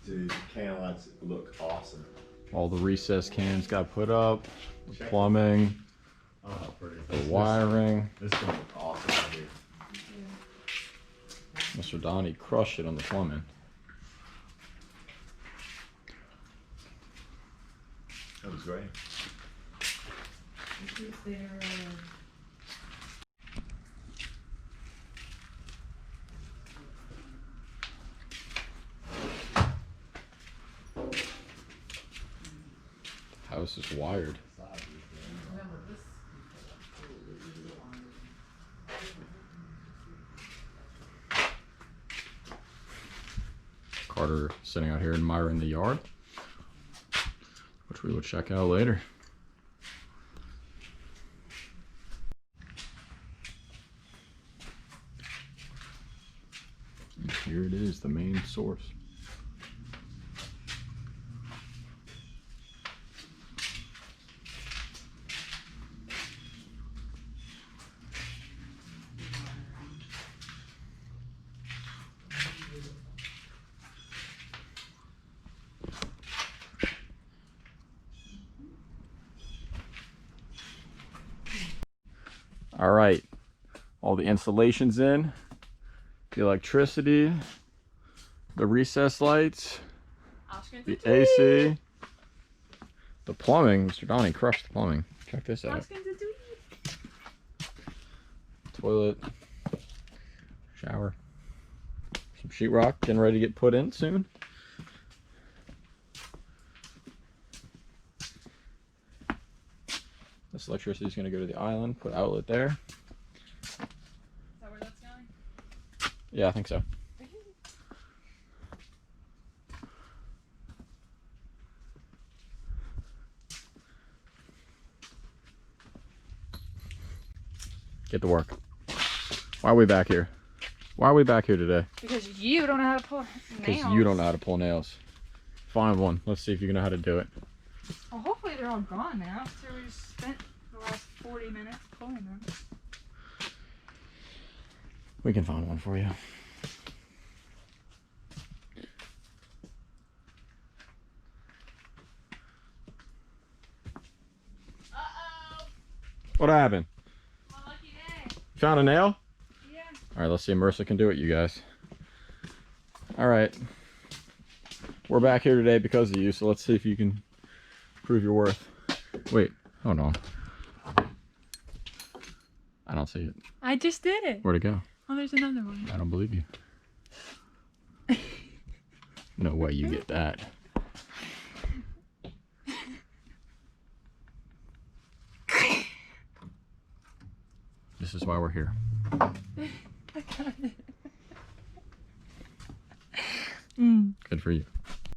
Dude, the can lights look awesome. All the recessed cans got put up, the plumbing, the wiring. This is gonna look awesome out here. Mr. Donnie crushed it on the plumbing. That was great. House is wired. Carter sitting out here admiring the yard, which we will check out later. And here it is, the main source. All right, all the installations in, the electricity, the recess lights, the AC, the plumbing. Mr. Donnie crushed the plumbing. Check this out. Toilet, shower, some sheetrock getting ready to get put in soon. This electricity is going to go to the island, put outlet there. Is that where that's going? Yeah, I think so. Get to work. Why are we back here? Why are we back here today? Because you don't know how to pull nails. Because you don't know how to pull nails. Find one. Let's see if you know how to do it. Well, hopefully they're all gone now. So we just spent the last 40 minutes pulling them. We can find one for you. Uh-oh! What happened? My lucky day. Found a nail? Yeah. All right, let's see if Marissa can do it, you guys. All right. We're back here today because of you, so let's see if you can prove your worth. Wait, hold on. I don't see it. I just did it. Where'd it go? Oh, there's another one. I don't believe you. No way you get that. This is why we're here. I got it. Good for you.